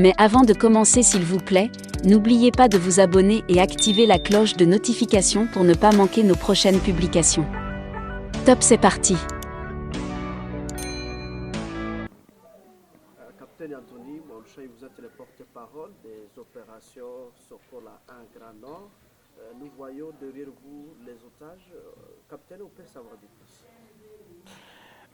Mais avant de commencer, s'il vous plaît, n'oubliez pas de vous abonner et activer la cloche de notification pour ne pas manquer nos prochaines publications. Top, c'est parti! Capitaine Anthony Molchay, vous êtes le porte-parole des opérations Sokola 1 Grand Nord. Nous voyons derrière vous les otages. Capitaine, on peut savoir de plus.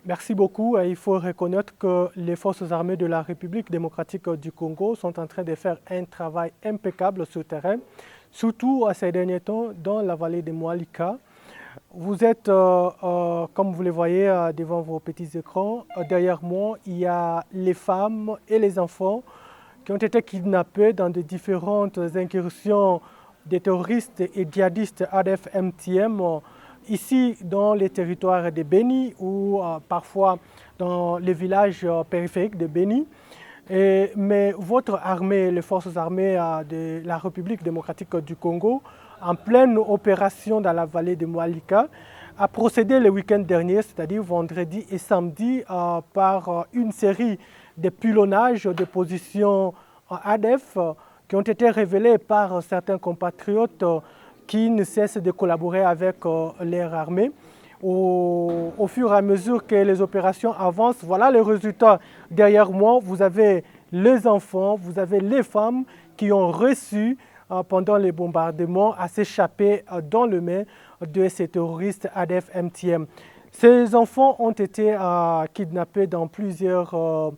Merci beaucoup. Il faut reconnaître que les forces armées de la République démocratique du Congo sont en train de faire un travail impeccable sur le terrain, surtout ces derniers temps dans la vallée de Moalika. Vous êtes, comme vous le voyez devant vos petits écrans, derrière moi, il y a les femmes et les enfants qui ont été kidnappés dans de différentes incursions des terroristes et djihadistes ADF-MTM, ici dans les territoires de Beni ou parfois dans les villages périphériques de Beni. Mais votre armée, les forces armées de la République démocratique du Congo, en pleine opération dans la vallée de Moalika, a procédé le week-end dernier, c'est-à-dire vendredi et samedi, par une série de pilonnages de positions ADF qui ont été révélés par certains compatriotes qui ne cessent de collaborer avec leur armée. Au fur et à mesure que les opérations avancent, voilà le résultat. Derrière moi, vous avez les enfants, vous avez les femmes qui ont reçu pendant les bombardements à s'échapper dans le main de ces terroristes ADF-MTM. Ces enfants ont été kidnappés dans plusieurs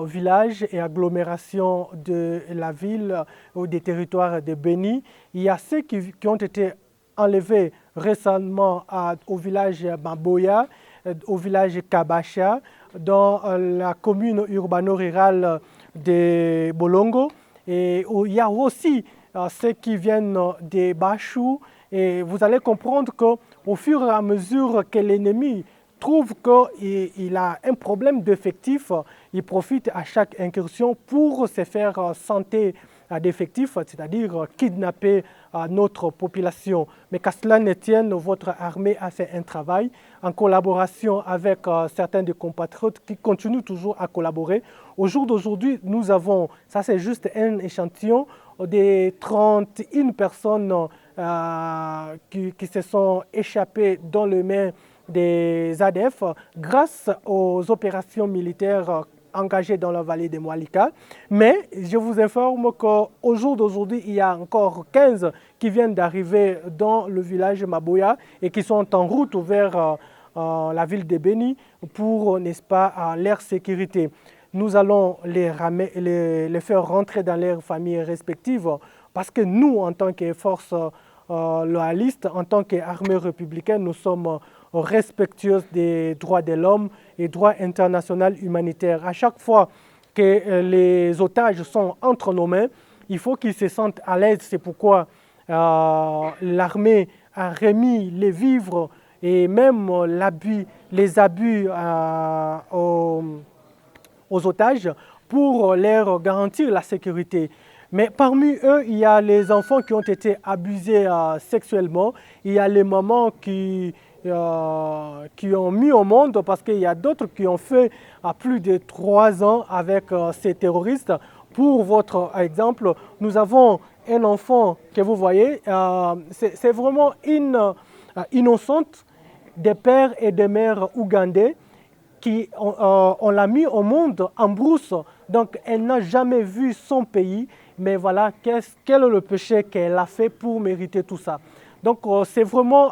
villages et agglomérations de la ville ou des territoires de Beni. Il y a ceux qui ont été enlevés récemment au village Maboya, au village Kabacha, dans la commune urbano-rurale de Bolongo. Et il y a aussi ceux qui viennent des Bachou. Et vous allez comprendre qu'au fur et à mesure que l'ennemi trouve qu'il a un problème d'effectifs, il profite à chaque incursion pour se faire santé d'effectifs, c'est-à-dire kidnapper notre population. Mais qu'à cela ne tienne, votre armée a fait un travail en collaboration avec certains des compatriotes qui continuent toujours à collaborer. Au jour d'aujourd'hui, nous avons, ça c'est juste un échantillon, des 31 personnes qui se sont échappées dans les mains des ADF grâce aux opérations militaires engagées dans la vallée de Moalika. Mais je vous informe qu'au jour d'aujourd'hui, il y a encore 15 qui viennent d'arriver dans le village Maboya et qui sont en route vers la ville de Beni pour, n'est-ce pas, leur sécurité. Nous allons les faire rentrer dans leurs familles respectives parce que nous, en tant que force loyaliste, en tant qu'armée républicaine, nous sommes respectueuses des droits de l'homme et droits internationaux humanitaires. À chaque fois que les otages sont entre nos mains, il faut qu'ils se sentent à l'aise. C'est pourquoi l'armée a remis les vivres et même les abus aux otages pour leur garantir la sécurité. Mais parmi eux, il y a les enfants qui ont été abusés sexuellement. Il y a les mamans qui ont mis au monde, parce qu'il y a d'autres qui ont fait plus de 3 ans avec ces terroristes. Pour votre exemple, nous avons un enfant que vous voyez, c'est vraiment une innocente des pères et des mères ougandais qui on l'a mis au monde en brousse. Donc elle n'a jamais vu son pays, mais voilà, quel est le péché qu'elle a fait pour mériter tout ça. Donc c'est vraiment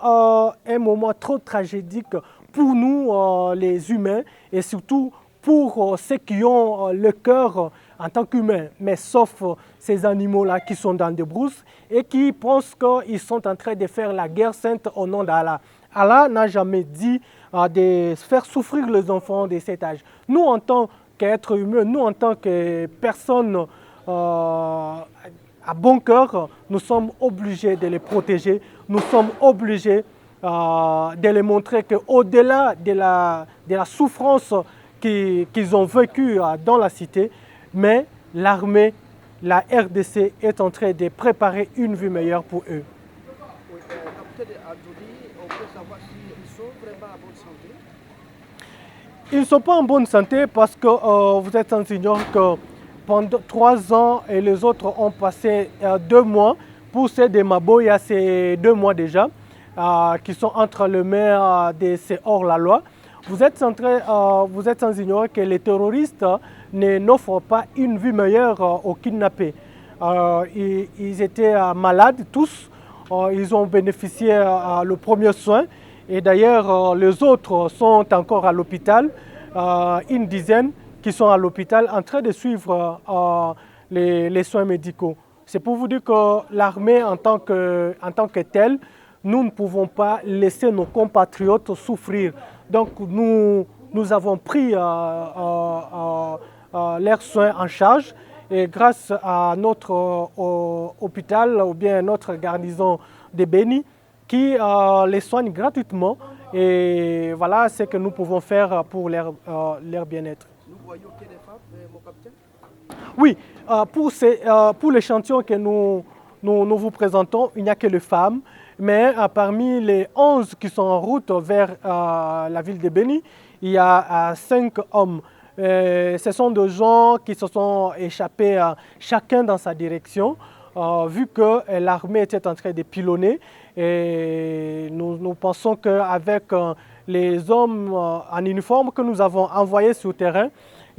un moment trop tragédique pour nous les humains et surtout pour ceux qui ont le cœur en tant qu'humains, mais sauf ces animaux-là qui sont dans des brousses et qui pensent qu'ils sont en train de faire la guerre sainte au nom d'Allah. Allah n'a jamais dit de faire souffrir les enfants de cet âge. Nous, en tant qu'êtres humains, nous, en tant que personnes à bon cœur, nous sommes obligés de les protéger. Nous sommes obligés de les montrer qu'au-delà de la souffrance qu'ils ont vécue dans la cité, mais l'armée, la RDC est en train de préparer une vie meilleure pour eux. Oui, capitaine Anthony, on peut savoir s'ils sont vraiment en bonne santé? Ils ne sont pas en bonne santé parce que vous êtes en ignorant que pendant 3 ans et les autres ont passé 2 mois. Pour ces de Maboya, c'est 2 mois déjà, qui sont entre les mains de ces hors-la-loi. Vous êtes sans ignorer que les terroristes n'offrent pas une vie meilleure aux kidnappés. Ils étaient malades tous, ils ont bénéficié le premier soin et d'ailleurs les autres sont encore à l'hôpital, une dizaine qui sont à l'hôpital en train de suivre les soins médicaux. C'est pour vous dire que l'armée en tant que telle, nous ne pouvons pas laisser nos compatriotes souffrir. Donc nous avons pris leurs soins en charge et grâce à notre hôpital ou bien notre garnison de Béni qui les soigne gratuitement. Et voilà ce que nous pouvons faire pour leur bien-être. Nous voyons que des femmes, mon capitaine? Oui, pour l'échantillon que nous vous présentons, il n'y a que les femmes. Mais parmi les 11 qui sont en route vers la ville de Béni, il y a 5 hommes. Ce sont des gens qui se sont échappés chacun dans sa direction, vu que l'armée était en train de pilonner. Et nous pensons qu'avec les hommes en uniforme que nous avons envoyés sur le terrain,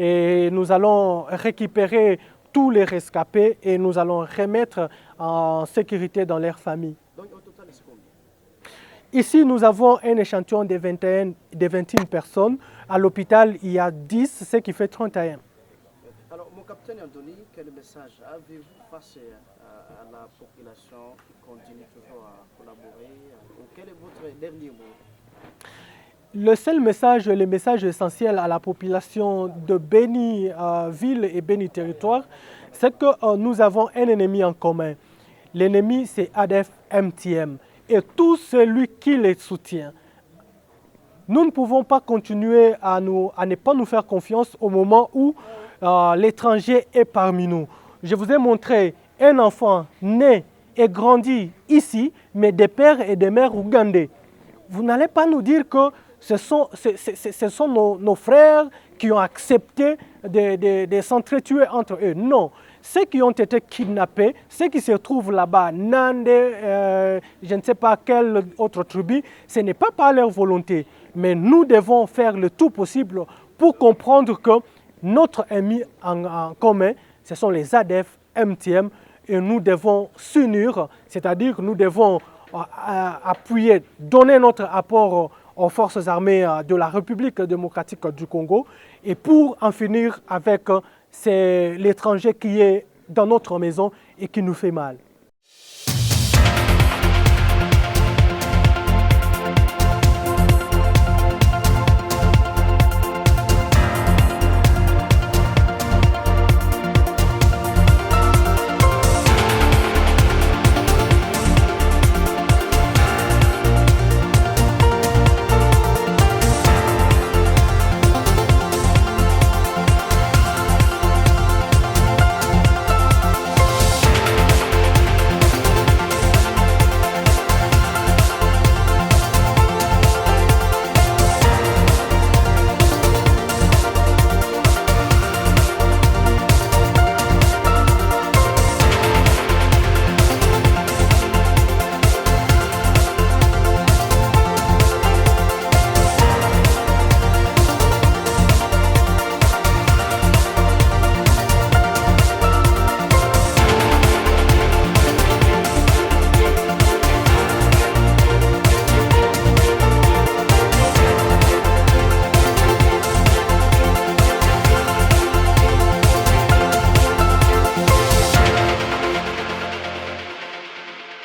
et nous allons récupérer tous les rescapés et nous allons remettre en sécurité dans leurs familles. Donc au total, c'est combien? Ici, nous avons un échantillon de 21 personnes. À l'hôpital, il y a 10, ce qui fait 31. Alors, mon capitaine Anthony, quel message avez-vous face à la population qui continue toujours à collaborer? Quel est votre dernier mot? Le seul message, le message essentiel à la population de Béni ville et Béni territoire, c'est que nous avons un ennemi en commun. L'ennemi, c'est ADF MTM et tout celui qui les soutient. Nous ne pouvons pas continuer à ne pas nous faire confiance au moment où l'étranger est parmi nous. Je vous ai montré un enfant né et grandi ici, mais des pères et des mères ougandais. Vous n'allez pas nous dire que ce sont nos frères qui ont accepté de s'entretuer entre eux. Non. Ceux qui ont été kidnappés, ceux qui se trouvent là-bas, Nande, je ne sais pas quelle autre tribu, ce n'est pas par leur volonté. Mais nous devons faire le tout possible pour comprendre que notre ennemi en commun, ce sont les ADF, MTM, et nous devons s'unir, c'est-à-dire nous devons appuyer, donner notre apport aux forces armées de la République démocratique du Congo et pour en finir avec l'étranger qui est dans notre maison et qui nous fait mal.